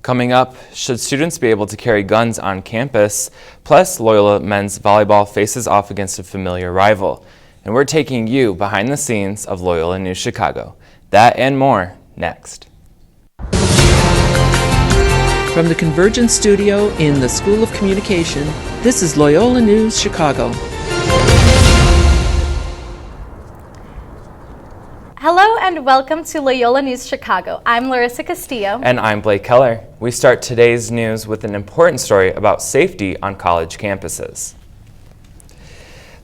Coming up, should students be able to carry guns on campus? Plus, Loyola men's volleyball faces off against a familiar rival. And we're taking you behind the scenes of Loyola News Chicago. That and more next. From the Convergence Studio in the School of Communication, this is Loyola News Chicago. Hello and welcome to Loyola News Chicago. I'm Larissa Castillo. And I'm Blake Keller. We start today's news with an important story about safety on college campuses.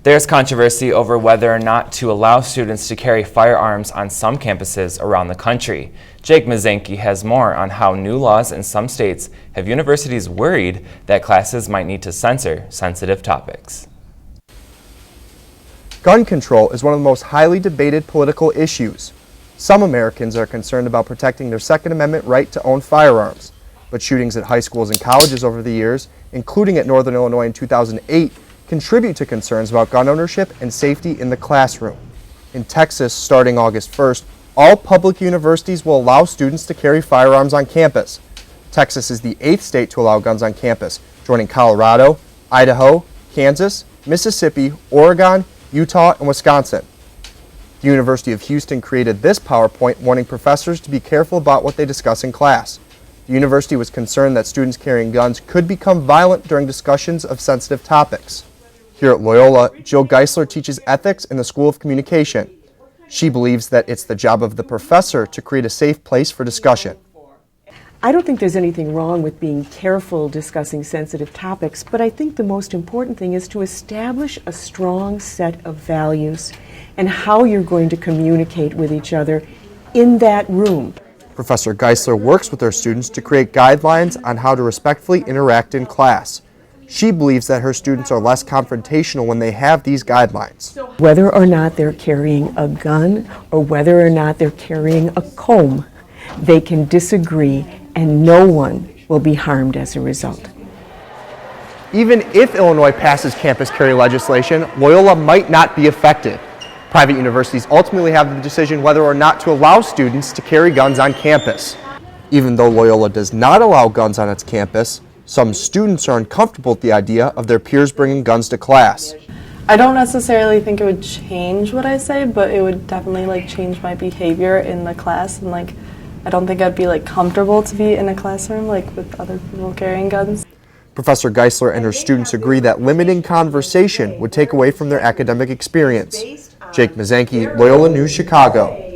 There's controversy over whether or not to allow students to carry firearms on some campuses around the country. Jake Mazanke has more on how new laws in some states have universities worried that classes might need to censor sensitive topics. Gun control is one of the most highly debated political issues. Some Americans are concerned about protecting their Second Amendment right to own firearms, but shootings at high schools and colleges over the years, including at Northern Illinois in 2008, contribute to concerns about gun ownership and safety in the classroom. In Texas, starting August 1st, all public universities will allow students to carry firearms on campus. Texas is the 8th state to allow guns on campus, joining Colorado, Idaho, Kansas, Mississippi, Oregon, Utah, and Wisconsin. The University of Houston created this PowerPoint warning professors to be careful about what they discuss in class. The university was concerned that students carrying guns could become violent during discussions of sensitive topics. Here at Loyola, Jill Geisler teaches ethics in the School of Communication. She believes that it's the job of the professor to create a safe place for discussion. I don't think there's anything wrong with being careful discussing sensitive topics, but I think the most important thing is to establish a strong set of values and how you're going to communicate with each other in that room. Professor Geisler works with her students to create guidelines on how to respectfully interact in class. She believes that her students are less confrontational when they have these guidelines. Whether or not they're carrying a gun or whether or not they're carrying a comb, they can disagree and no one will be harmed as a result. Even if Illinois passes campus carry legislation, Loyola might not be affected. Private universities ultimately have the decision whether or not to allow students to carry guns on campus. Even though Loyola does not allow guns on its campus, some students are uncomfortable with the idea of their peers bringing guns to class. I don't necessarily think it would change what I say, but it would definitely change my behavior in the class, and I don't think I'd be comfortable to be in a classroom with other people carrying guns. Professor Geisler and her students agree that limiting conversation would take away from their academic experience. Jake Mazanke, Loyola News Chicago.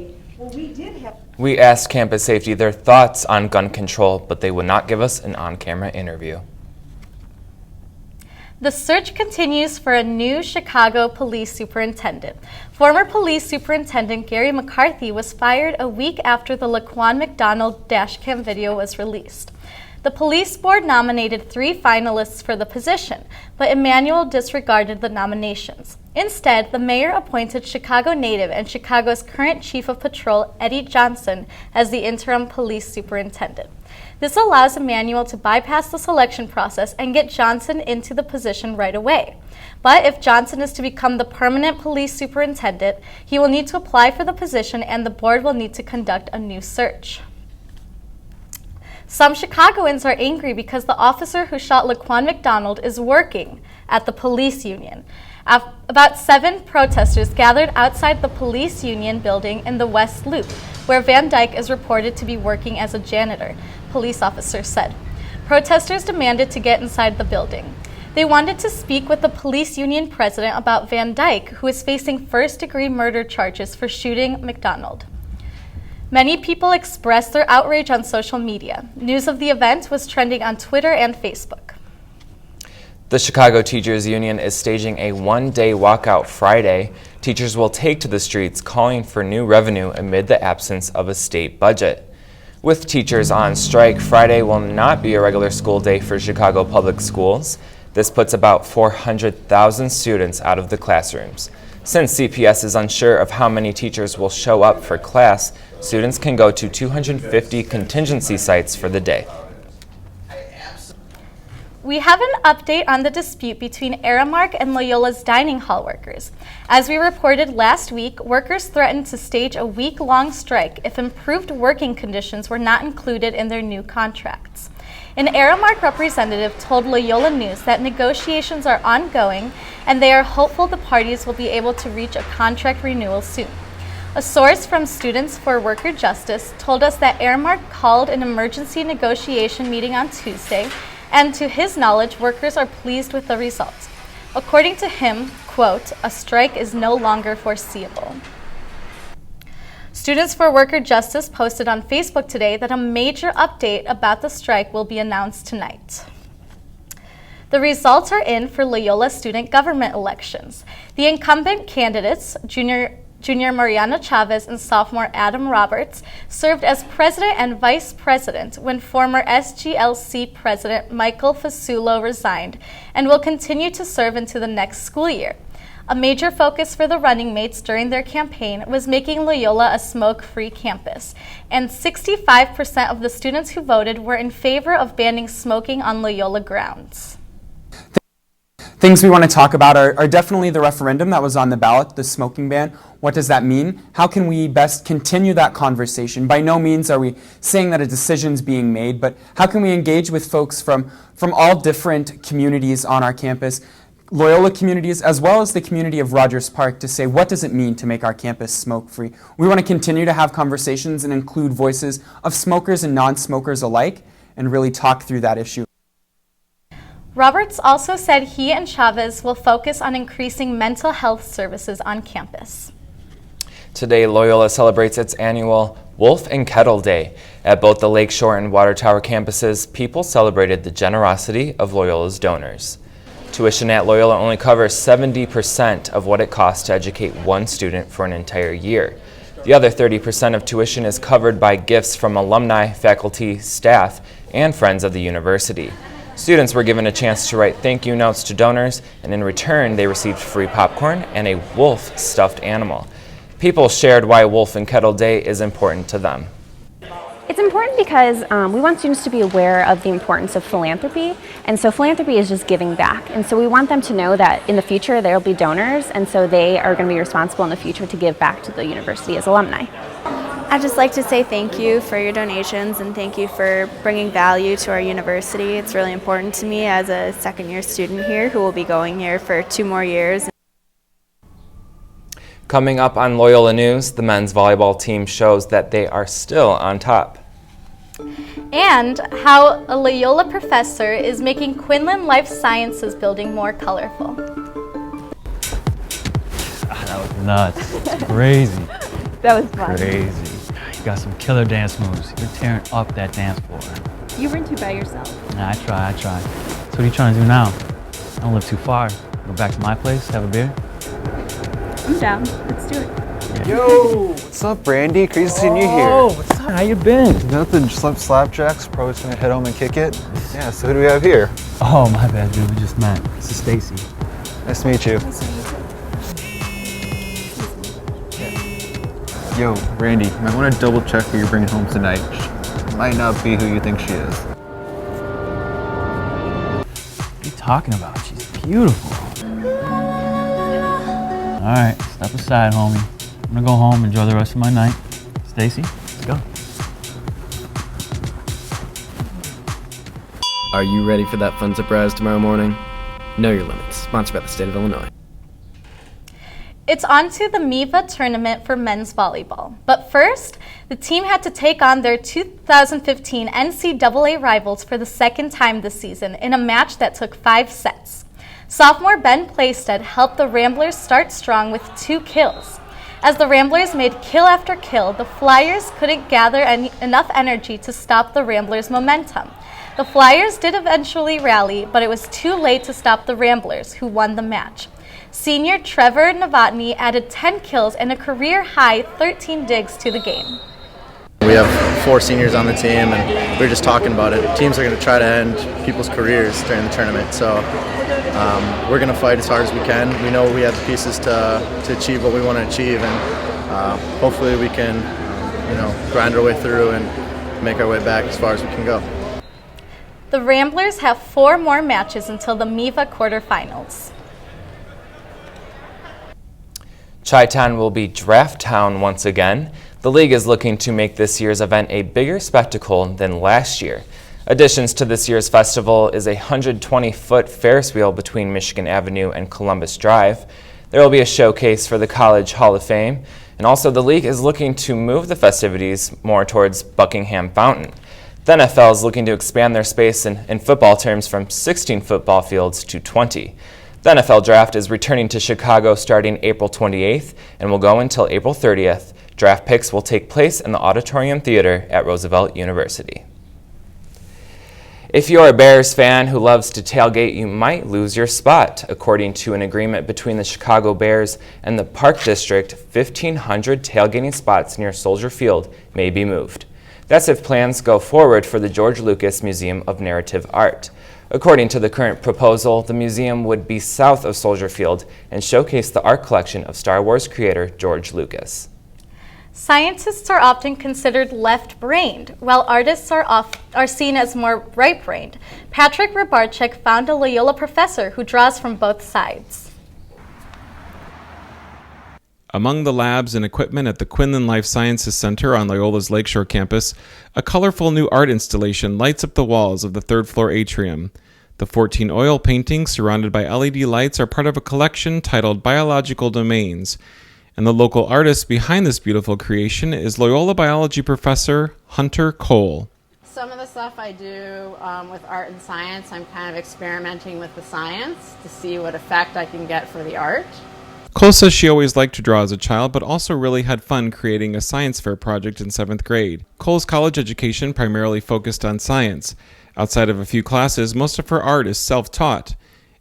We asked Campus Safety their thoughts on gun control, but they would not give us an on-camera interview. The search continues for a new Chicago police superintendent. Former police superintendent Gary McCarthy was fired a week after the Laquan McDonald dashcam video was released. The police board nominated 3 finalists for the position, but Emanuel disregarded the nominations. Instead, the mayor appointed Chicago native and Chicago's current chief of patrol, Eddie Johnson, as the interim police superintendent. This allows Emanuel to bypass the selection process and get Johnson into the position right away. But if Johnson is to become the permanent police superintendent, he will need to apply for the position and the board will need to conduct a new search. Some Chicagoans are angry because the officer who shot Laquan McDonald is working at the police union. About 7 protesters gathered outside the police union building in the West Loop, where Van Dyke is reported to be working as a janitor, police officers said. Protesters demanded to get inside the building. They wanted to speak with the police union president about Van Dyke, who is facing first-degree murder charges for shooting McDonald. Many people expressed their outrage on social media. News of the event was trending on Twitter and Facebook. The Chicago Teachers Union is staging a one-day walkout Friday. Teachers will take to the streets calling for new revenue amid the absence of a state budget. With teachers on strike, Friday will not be a regular school day for Chicago public schools. This puts about 400,000 students out of the classrooms. Since CPS is unsure of how many teachers will show up for class, students can go to 250 contingency sites for the day. We have an update on the dispute between Aramark and Loyola's dining hall workers. As we reported last week, workers threatened to stage a week-long strike if improved working conditions were not included in their new contracts. An Aramark representative told Loyola News that negotiations are ongoing and they are hopeful the parties will be able to reach a contract renewal soon. A source from Students for Worker Justice told us that Aramark called an emergency negotiation meeting on Tuesday, and to his knowledge, workers are pleased with the results. According to him, quote, "A strike is no longer foreseeable." Students for Worker Justice posted on Facebook today that a major update about the strike will be announced tonight. The results are in for Loyola student government elections. The incumbent candidates, Junior Mariana Chavez and sophomore Adam Roberts, served as president and vice president when former SGLC president Michael Fasulo resigned and will continue to serve into the next school year. A major focus for the running mates during their campaign was making Loyola a smoke-free campus, and 65% of the students who voted were in favor of banning smoking on Loyola grounds. Things we want to talk about are definitely the referendum that was on the ballot, the smoking ban. What does that mean? How can we best continue that conversation? By no means are we saying that a decision's being made, but how can we engage with folks from all different communities on our campus, Loyola communities, as well as the community of Rogers Park, to say, what does it mean to make our campus smoke-free? We want to continue to have conversations and include voices of smokers and non-smokers alike and really talk through that issue. Roberts also said he and Chavez will focus on increasing mental health services on campus. Today, Loyola celebrates its annual Wolf and Kettle Day. At both the Lakeshore and Water Tower campuses, people celebrated the generosity of Loyola's donors. Tuition at Loyola only covers 70% of what it costs to educate one student for an entire year. The other 30% of tuition is covered by gifts from alumni, faculty, staff, and friends of the university. Students were given a chance to write thank you notes to donors, and in return they received free popcorn and a wolf stuffed animal. People shared why Wolf and Kettle Day is important to them. It's important because we want students to be aware of the importance of philanthropy, and so philanthropy is just giving back, and so we want them to know that in the future there will be donors, and so they are going to be responsible in the future to give back to the university as alumni. I'd just like to say thank you for your donations and thank you for bringing value to our university. It's really important to me as a second-year student here who will be going here for 2 more years. Coming up on Loyola News, the men's volleyball team shows that they are still on top. And how a Loyola professor is making Quinlan Life Sciences building more colorful. That was nuts. It's crazy. That was fun. Crazy. You got some killer dance moves. You're tearing up that dance floor. You weren't too by yourself. Nah, I try. So what are you trying to do now? I don't live too far. Go back to my place, have a beer? I'm down. Let's do it. Yo! What's up, Brandy? Crazy seeing you here. Oh, what's up? How you been? Nothing, just some slapjacks. Probably just gonna head home and kick it. Yeah, so who do we have here? Oh, my bad, dude. We just met. This is Stacy. Nice to meet you. Yo, Randy, you might want to double check who you're bringing home tonight. She might not be who you think she is. What are you talking about? She's beautiful. All right, step aside, homie. I'm gonna go home, enjoy the rest of my night. Stacy, let's go. Are you ready for that fun surprise tomorrow morning? Know Your Limits, sponsored by the state of Illinois. It's on to the MIVA tournament for men's volleyball. But first, the team had to take on their 2015 NCAA rivals for the second time this season in a match that took 5 sets. Sophomore Ben Playstead helped the Ramblers start strong with 2 kills. As the Ramblers made kill after kill, the Flyers couldn't gather enough energy to stop the Ramblers' momentum. The Flyers did eventually rally, but it was too late to stop the Ramblers, who won the match. Senior Trevor Novotny added 10 kills and a career-high 13 digs to the game. We have 4 seniors on the team, and we were just talking about it. Teams are going to try to end people's careers during the tournament, so we're going to fight as hard as we can. We know we have the pieces to achieve what we want to achieve, and hopefully we can grind our way through and make our way back as far as we can go. The Ramblers have 4 more matches until the MIVA quarterfinals. Chi-Town will be Draft Town once again. The league is looking to make this year's event a bigger spectacle than last year. Additions to this year's festival is a 120-foot Ferris wheel between Michigan Avenue and Columbus Drive. There will be a showcase for the College Hall of Fame, and also the league is looking to move the festivities more towards Buckingham Fountain. The NFL is looking to expand their space in football terms from 16 football fields to 20. The NFL Draft is returning to Chicago starting April 28th and will go until April 30th. Draft picks will take place in the Auditorium Theater at Roosevelt University. If you're a Bears fan who loves to tailgate, you might lose your spot. According to an agreement between the Chicago Bears and the Park District, 1,500 tailgating spots near Soldier Field may be moved. That's if plans go forward for the George Lucas Museum of Narrative Art. According to the current proposal, the museum would be south of Soldier Field and showcase the art collection of Star Wars creator George Lucas. Scientists are often considered left-brained, while artists are seen as more right-brained. Patrick Rybarczyk found a Loyola professor who draws from both sides. Among the labs and equipment at the Quinlan Life Sciences Center on Loyola's Lakeshore campus, a colorful new art installation lights up the walls of the third-floor atrium. The 14 oil paintings surrounded by LED lights are part of a collection titled Biological Domains. And the local artist behind this beautiful creation is Loyola biology professor Hunter Cole. Some of the stuff I do with art and science, I'm kind of experimenting with the science to see what effect I can get for the art. Cole says she always liked to draw as a child, but also really had fun creating a science fair project in 7th grade. Cole's college education primarily focused on science. Outside of a few classes, most of her art is self-taught.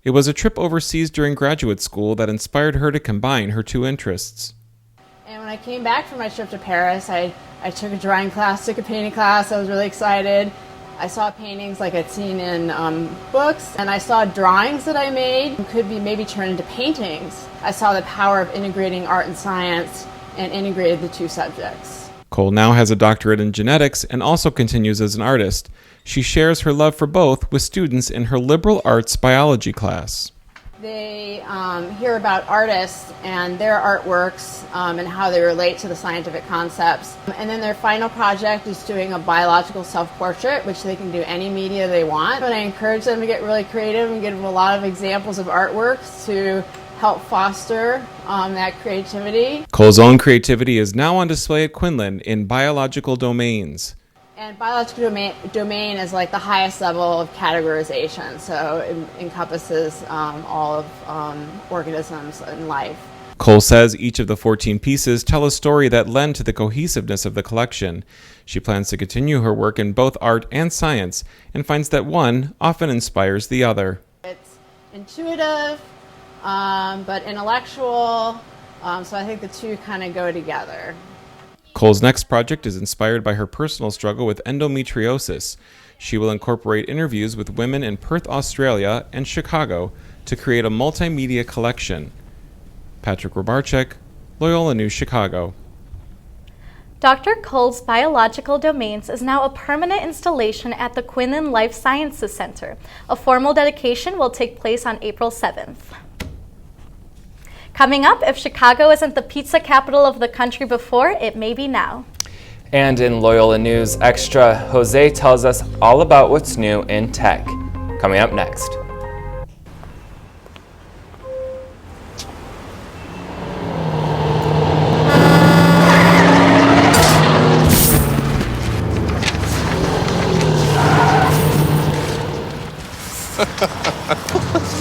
It was a trip overseas during graduate school that inspired her to combine her two interests. And when I came back from my trip to Paris, I took a drawing class, took a painting class. I was really excited. I saw paintings like I'd seen in books, and I saw drawings that I made could be maybe turned into paintings. I saw the power of integrating art and science and integrated the two subjects. Cole now has a doctorate in genetics and also continues as an artist. She shares her love for both with students in her liberal arts biology class. They hear about artists and their artworks and how they relate to the scientific concepts. And then their final project is doing a biological self-portrait, which they can do any media they want. But I encourage them to get really creative and give them a lot of examples of artworks to help foster that creativity. Cole's own creativity is now on display at Quinlan in Biological Domains. And biological domain is like the highest level of categorization, so it encompasses all of organisms in life. Cole says each of the 14 pieces tell a story that lend to the cohesiveness of the collection. She plans to continue her work in both art and science and finds that one often inspires the other. It's intuitive, but intellectual, so I think the two kind of go together. Cole's next project is inspired by her personal struggle with endometriosis. She will incorporate interviews with women in Perth, Australia and Chicago to create a multimedia collection. Patrick Rybarczyk, Loyola News Chicago. Dr. Cole's Biological Domains is now a permanent installation at the Quinlan Life Sciences Center. A formal dedication will take place on April 7th. Coming up, if Chicago isn't the pizza capital of the country before, it may be now. And in Loyola News Extra, Jose tells us all about what's new in tech. Coming up next.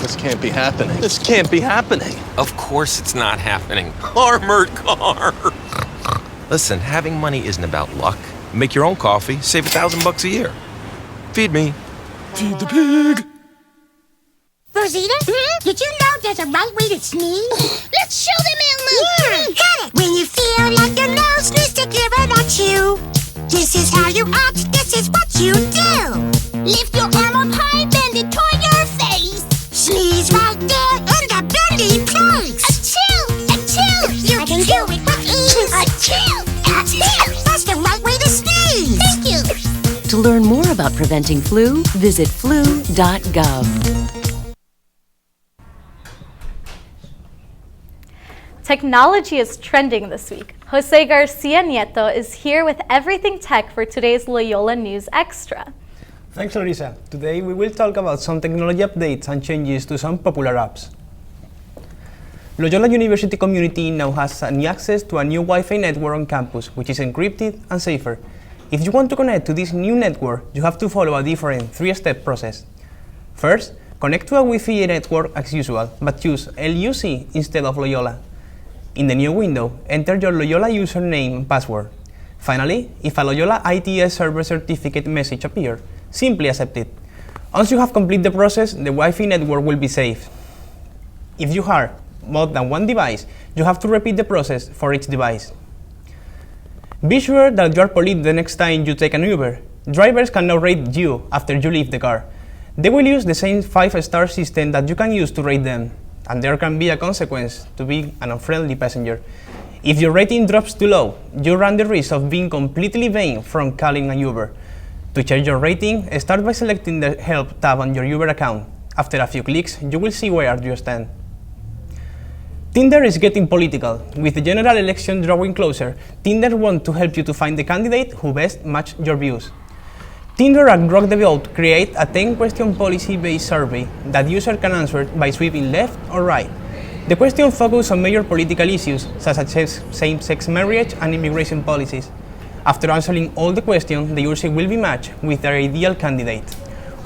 This can't be happening. This can't be happening. Of course it's not happening. Armored car. Listen, having money isn't about luck. Make your own coffee, save $1,000 a year. Feed me. Feed the pig. Rosita, did you know there's a right way to sneeze? Let's show them, Elmo. Got it. When you feel like your nose needs to give it at you, this is how you act. This is what you do. Lift your arm up high, bend it toward your face. Sneeze right there in the belly place. Achoo! Achoo! You can do it with ease. Achoo! Achoo! That's the right way to sneeze. Thank you. To learn more about preventing flu, visit flu.gov. Technology is trending this week. Jose Garcia Nieto is here with everything tech for today's Loyola News Extra. Thanks, Larissa. Today we will talk about some technology updates and changes to some popular apps. Loyola University community now has access to a new Wi-Fi network on campus, which is encrypted and safer. If you want to connect to this new network, you have to follow a different three-step process. First, connect to a Wi-Fi network as usual, but choose LUC instead of Loyola. In the new window, enter your Loyola username and password. Finally, if a Loyola ITS server certificate message appears, simply accept it. Once you have completed the process, the Wi-Fi network will be safe. If you have more than one device, you have to repeat the process for each device. Be sure that you are polite the next time you take an Uber. Drivers can now rate you after you leave the car. They will use the same 5-star system that you can use to rate them, and there can be a consequence to being an unfriendly passenger. If your rating drops too low, you run the risk of being completely banned from calling an Uber. To change your rating, start by selecting the Help tab on your Uber account. After a few clicks, you will see where you stand. Tinder is getting political. With the general election drawing closer, Tinder wants to help you to find the candidate who best matches your views. Tinder and Rock the Vote create a 10-question policy-based survey that users can answer by swiping left or right. The questions focus on major political issues such as same-sex marriage and immigration policies. After answering all the questions, the user will be matched with their ideal candidate.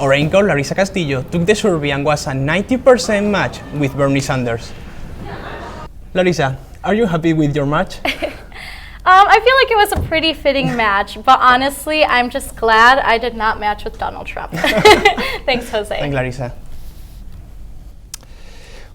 Our anchor, Larissa Castillo, took the survey and was a 90% match with Bernie Sanders. Larissa, are you happy with your match? I feel like it was a pretty fitting match, but honestly, I'm just glad I did not match with Donald Trump. Thanks, Jose. Thanks, Larissa.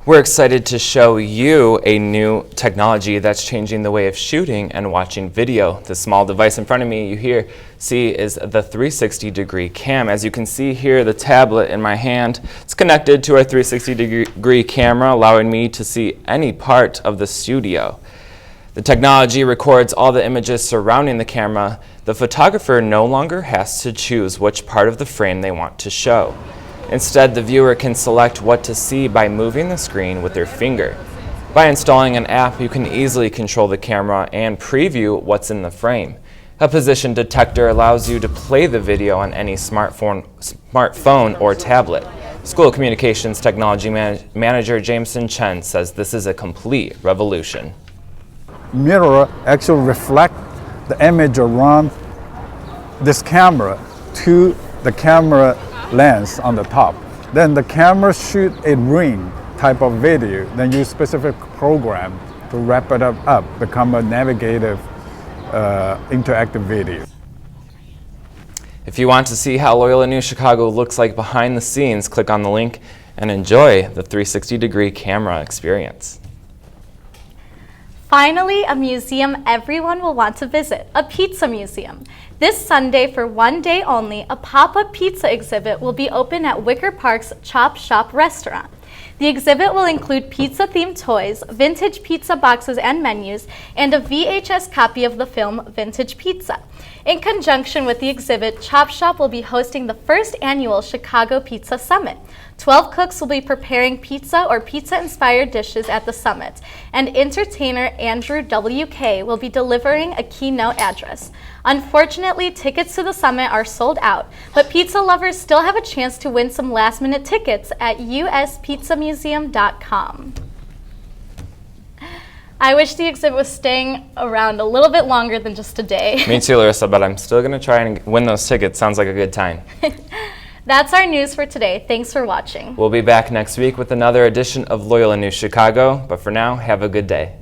We're excited to show you a new technology that's changing the way of shooting and watching video. The small device in front of me you see is the 360-degree cam. As you can see here, the tablet in my hand, it's connected to our 360-degree camera, allowing me to see any part of the studio. The technology records all the images surrounding the camera. The photographer no longer has to choose which part of the frame they want to show. Instead, the viewer can select what to see by moving the screen with their finger. By installing an app, you can easily control the camera and preview what's in the frame. A position detector allows you to play the video on any smartphone or tablet. School Communications Technology Manager Jameson Chen says this is a complete revolution. Mirror actually reflect the image around this camera to the camera lens on the top. Then the camera shoot a ring type of video, then use specific program to wrap it up, become a navigative interactive video. If you want to see how Loyola News Chicago looks like behind the scenes, click on the link and enjoy the 360-degree camera experience. Finally, a museum everyone will want to visit, a pizza museum. This Sunday, for one day only, a pop-up pizza exhibit will be open at Wicker Park's Chop Shop restaurant. The exhibit will include pizza-themed toys, vintage pizza boxes and menus, and a VHS copy of the film Vintage Pizza. In conjunction with the exhibit, Chop Shop will be hosting the first annual Chicago Pizza Summit. 12 cooks will be preparing pizza or pizza-inspired dishes at the summit, and entertainer Andrew W.K. will be delivering a keynote address. Unfortunately, tickets to the summit are sold out, but pizza lovers still have a chance to win some last-minute tickets at uspizzamuseum.com. I wish the exhibit was staying around a little bit longer than just a day. Me too, Larissa, but I'm still going to try and win those tickets. Sounds like a good time. That's our news for today. Thanks for watching. We'll be back next week with another edition of Loyola News Chicago, but for now, have a good day.